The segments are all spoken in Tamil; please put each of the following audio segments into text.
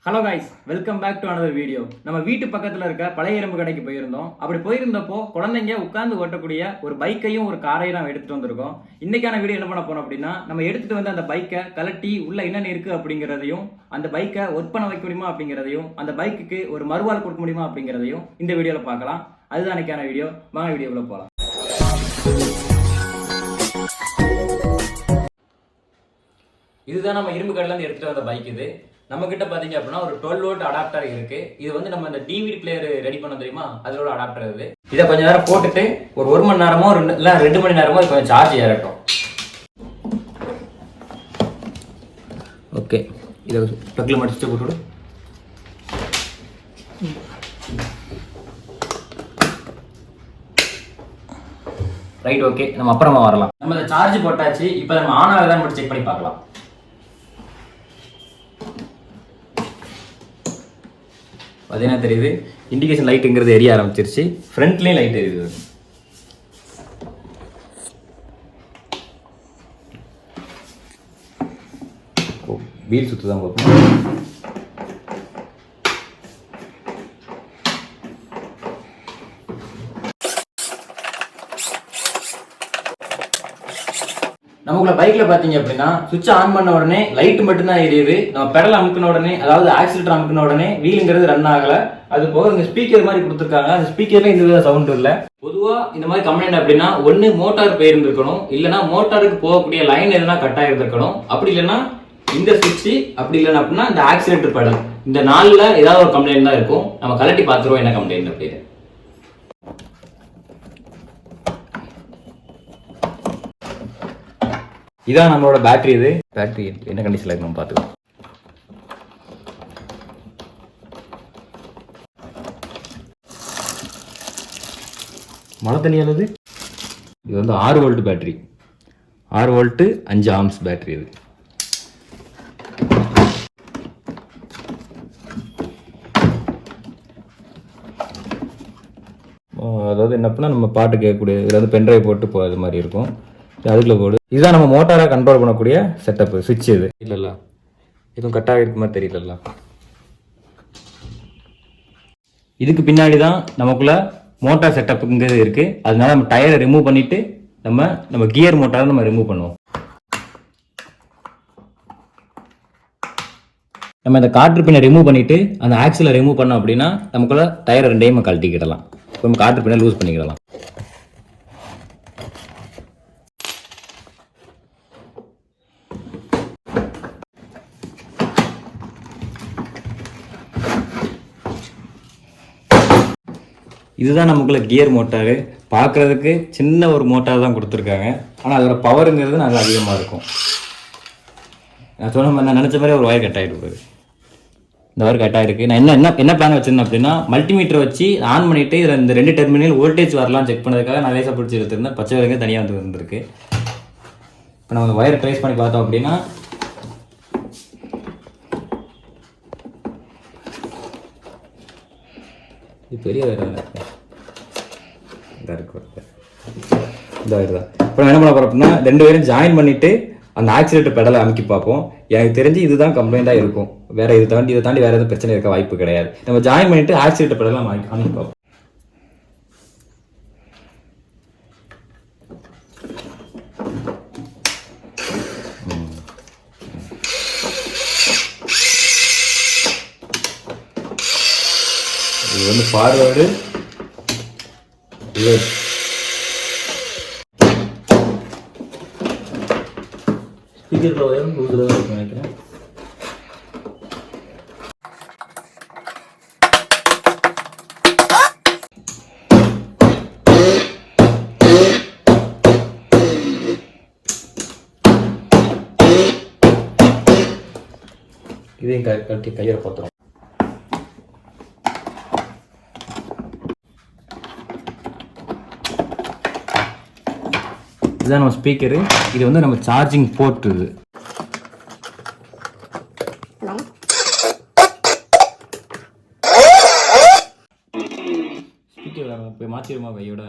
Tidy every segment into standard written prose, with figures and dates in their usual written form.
Hello guys, welcome back to another video. நம்ம வீட்டு பக்கத்தில் இருக்க பழைய இரும்பு கடைக்கு போயிருந்தோம். அப்படி போயிருந்தப்போ குழந்தைங்க உட்காந்து ஓட்டக்கூடிய ஒரு பைக்கையும் ஒரு காரையும் நம்ம எடுத்துட்டு வந்திருக்கோம். இன்னைக்கான வீடியோ என்ன பண்ண போறோம் அப்படின்னா, நம்ம எடுத்துட்டு வந்து அந்த பைக்கை கலட்டி உள்ள என்னென்ன இருக்கு அப்படிங்கிறதையும், அந்த பைக்கை ஒர்க் பண்ண வைக்க முடியுமா அப்படிங்கிறதையும், அந்த பைக்குக்கு ஒரு மறுவாழ் கொடுக்க முடியுமா அப்படிங்கிறதையும் இந்த வீடியோவில் பார்க்கலாம். அதுதான் இன்னைக்கான வீடியோ. வாங்க வீடியோக்குள்ள போகலாம். இதுதான் நம்ம இரும்பு கடையிலேருந்து எடுத்துகிட்டு வந்த பைக். இது நம்ம கிட்ட பார்த்தீங்க அப்படின்னா ஒரு 12 வோல்ட் அடாப்டர் இருக்கு. இது வந்து நம்ம இந்த டிவிடி பிளேயர் ரெடி பண்ண தெரியுமா, அதோட அடாப்டர் இது. இதை கொஞ்ச நேரம் போட்டுட்டு ஒரு மணி நேரமோ இல்லை 2 மணி நேரமோ கொஞ்சம் சார்ஜ் ஏறட்டும். ஓகே, இதை ப்ளக்கில் மடிச்சுட்டு போட்டுவிடு. ரைட், ஓகே, நம்ம அப்புறமா வரலாம். நம்ம இதை சார்ஜ் போட்டாச்சு. இப்போ நம்ம ஆன் ஆகுதான்னு மட்டும் செக் பண்ணி பார்க்கலாம். அது என்ன தெரியுது, இண்டிகேஷன் லைட்டுங்கிறது எரிய ஆரம்பிச்சிருச்சு. ஃப்ரண்ட்லேயும் லைட் எரியுது. வீல் சுற்று தான் பார்ப்போம். நமக்குள்ள பைக்ல பாத்தீங்க அப்படின்னா சுவிட்ச் ஆன் பண்ண உடனே லைட் மட்டும் தான் எரியுது. நம்ம பெடல் அமுக்கின உடனே, அதாவது ஆக்சிலேட்டர் அமுக்கின உடனே வீலுங்கிறது ரன் ஆகல. அது போக இந்த ஸ்பீக்கர் மாதிரி கொடுத்துருக்காங்க. அந்த ஸ்பீக்கர்ல இந்த வித சவுண்ட் இல்லை. பொதுவா இந்த மாதிரி கம்ப்ளைண்ட் அப்படின்னா ஒன்னு மோட்டார் போயிருந்திருக்கணும், இல்லைன்னா மோட்டாருக்கு போகக்கூடிய லைன் எதுனா கட் ஆயிருந்திருக்கணும். அப்படி இல்லைன்னா இந்த சுவிட்ச், அப்படி இல்லைன்னா அப்படின்னா இந்த ஆக்சிலேட்டர் பெடல், இந்த நாள்ல ஏதாவது ஒரு கம்ப்ளைண்ட் தான் இருக்கும். நம்ம கலட்டி பார்த்துருவோம் என்ன கம்ப்ளைண்ட் அப்படின்னு. இதான் நம்மளோட பேட்டரி. இது பேட்டரி என்ன கண்டிஷன்ல இருக்கு நம்ம பார்த்துக்கலாம். மழை தண்ணி அல்லது இது வந்து 6 volt battery, 6 volt 5 arms battery. இது அதாவது என்ன பண்ணால் நம்ம பாட்டு கேட்கக்கூடிய இதில் வந்து பென்ட்ரைவ் போட்டு போகிறது மாதிரி இருக்கும். அதுக்குள்ள போடு. இதுதான் நம்ம மோட்டாரை கண்ட்ரோல் பண்ணக்கூடிய செட்டப் சுவிட்ச். இது இல்லைல்ல, எதுவும் கட்டாக இருக்கு மாதிரி தெரியல. இதுக்கு பின்னாடி தான் நமக்குள்ள மோட்டார் செட்டப்புங்கிறது இருக்கு. அதனால நம்ம டயரை ரிமூவ் பண்ணிட்டு நம்ம கியர் மோட்டாரை நம்ம ரிமூவ் பண்ணுவோம். நம்ம இந்த காற்று பின்னை ரிமூவ் பண்ணிட்டு அந்த ஆக்சிலை ரிமூவ் பண்ணோம் அப்படின்னா நமக்குள்ள டயரை ரெண்டையும் கழட்டிக்கிடலாம். நம்ம காற்று பின்னை லூஸ் பண்ணிக்கிடலாம். இதுதான் நமக்குள்ள கியர் மோட்டாரு. பார்க்குறதுக்கு சின்ன ஒரு மோட்டார் தான் கொடுத்துருக்காங்க, ஆனால் அதோட பவருங்கிறது நல்லா அதிகமாக இருக்கும். நான் சொன்ன மாதிரி, நான் நினச்ச மாதிரி ஒரு ஒயர் கட் ஆகிட்டு போகுது. இந்த ஒயர் கட் ஆகிருக்கு. நான் என்ன பிளான் வச்சுருந்தேன் அப்படின்னா, மல்டிமீட்டர் வச்சு ஆன் பண்ணிவிட்டு இதில் இந்த 2 டெர்மினல் வோல்டேஜ் வரலாம் செக் பண்ணதுக்காக நான் லேசாக பிடிச்சி எடுத்துருந்தேன். பச்சை விலங்கு தனியாக வந்து இருந்திருக்கு. இப்போ நம்ம ஒயரை ட்ரேஸ் பண்ணி பார்த்தோம் அப்படின்னா இது பெரிய வயர் தான் இருக்கு. இந்த வயர் தான். இப்போ என்ன பண்ண போகிறோம் அப்படின்னா 2 வயரும் ஜாயின் பண்ணிவிட்டு அந்த ஆக்சிலேட்டர் பெடலை அமைக்கி பார்ப்போம். எனக்கு தெரிஞ்சு இதுதான் கம்ப்ளைண்ட்டாக இருக்கும். இதை தாண்டி வேறு எதுவும் பிரச்சனை இருக்க வாய்ப்பு கிடையாது. நம்ம ஜாயின் பண்ணிவிட்டு ஆக்சிலேட்டர் பெடலை அமைக்கி பார்ப்போம். இது வந்து ஃபார்வேர்டு, ரிவர்ஸ். ஸ்பீக்கர் ஒயரும் லூஸில் தான் இருக்கும் நினைக்கிறேன். இதையும் கட்டி கையில் பார்த்துரும். இதுதான் நம்ம ஸ்பீக்கரு. இது வந்து நம்ம சார்ஜிங் போர்ட். இது ஸ்பீக்கர் போய் மாற்றிடுமா கையோட.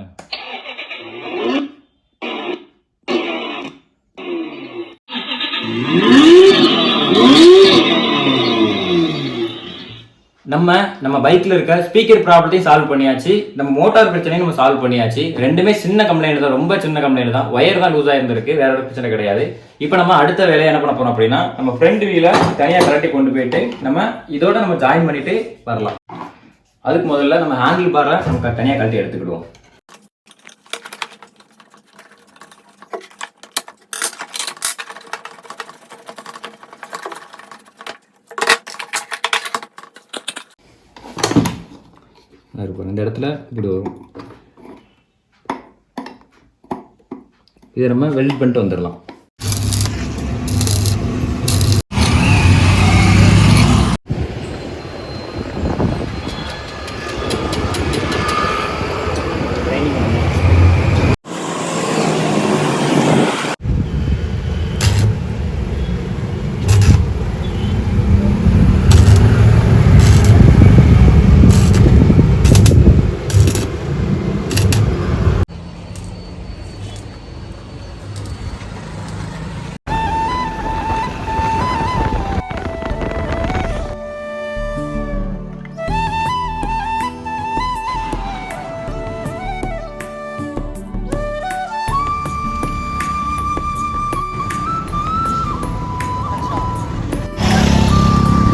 நம்ம பைக்ல இருக்க ஸ்பீக்கர் ப்ராப்ளத்தையும் சால்வ் பண்ணியாச்சு, நம்ம மோட்டார் பிரச்சனையும் நம்ம சால்வ் பண்ணியாச்சு. ரெண்டுமே சின்ன கம்ப்ளைண்ட் தான், ரொம்ப சின்ன கம்ப்ளைண்ட் தான். ஒயர் தான் லூஸ் ஆயிருந்திருக்கு, வேற ஒரு பிரச்சனை கிடையாது. இப்போ நம்ம அடுத்த வேலையை என்ன பண்ண போறோம் அப்படின்னா, நம்ம ஃப்ரண்ட் வீலை தனியாக கரெக்டி கொண்டு போயிட்டு நம்ம இதோட நம்ம ஜாயின் பண்ணிட்டு வரலாம். அதுக்கு முதல்ல நம்ம ஹேண்டில் பாரை நம்ம தனியாக கழட்டி எடுத்துக்கிடுவோம். இந்த இடத்துல இப்படி வரும், இதை நம்ம வெல்ட் பண்ணிட்டு வந்துடலாம்.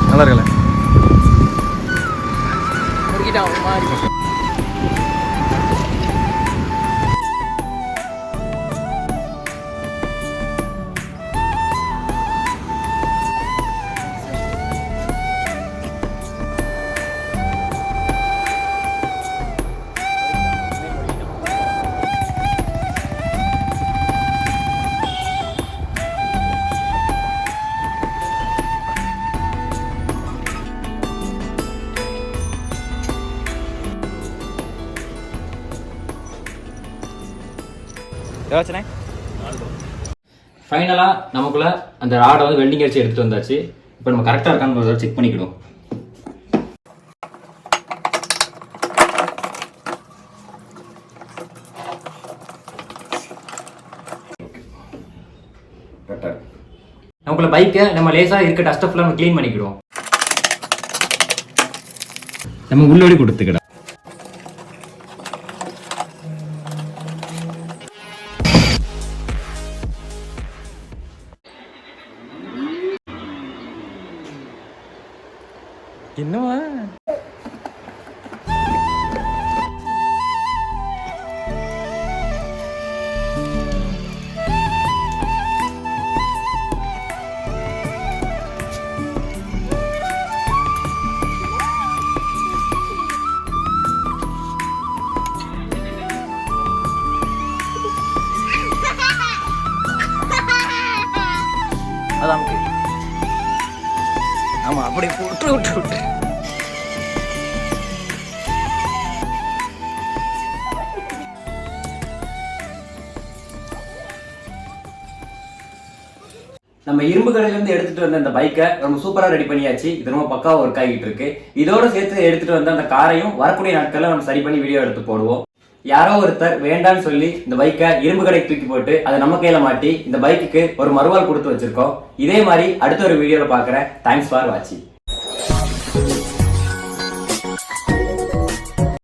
நல்லா இருக்கல ஃபைனலாக நமக்குள்ள அந்த ராடை வந்து வெல்டிங் அடிச்சு எடுத்துட்டு வந்தாச்சு. இப்போ நம்ம கரெக்டாக இருக்கான்னு செக் பண்ணிக்கிடுவோம். நமக்குள்ள பைக்கை நம்ம லேசாக இருக்க டஸ்ட் ஃபுல்லாக நம்ம க்ளீன் பண்ணிக்கிடுவோம். நம்ம உள்ளோடி கொடுத்துக்கிட என்னவா அதான் ஆமா அப்படி விட்டு விட்டு விட்டு நம்ம இரும்பு கடையில இருந்து எடுத்துட்டு வந்த அந்த பைக்கை நம்ம சூப்பரா ரெடி பண்ணியாச்சு. இது ரொம்ப பக்காவா ஒர்க் ஆகிட்டு இருக்கு. இதோட சேர்த்து எடுத்துட்டு வந்த அந்த காரையும் வரக்கூடிய நாட்கள்ல நம்ம சரி பண்ணி வீடியோ எடுத்து போடுவோம். யாரோ ஒருத்தர் வேண்டான்னு சொல்லி இந்த பைக்கை இரும்பு கடைக்கு தூக்கி போட்டு அதை நம்ம கையில மாட்டி இந்த பைக்குக்கு ஒரு மறுவாள் கொடுத்து வச்சிருக்கோம். இதே மாதிரி அடுத்த ஒரு வீடியோல பாக்குறேன். தேங்க்ஸ் ஃபார் வாட்சிங்.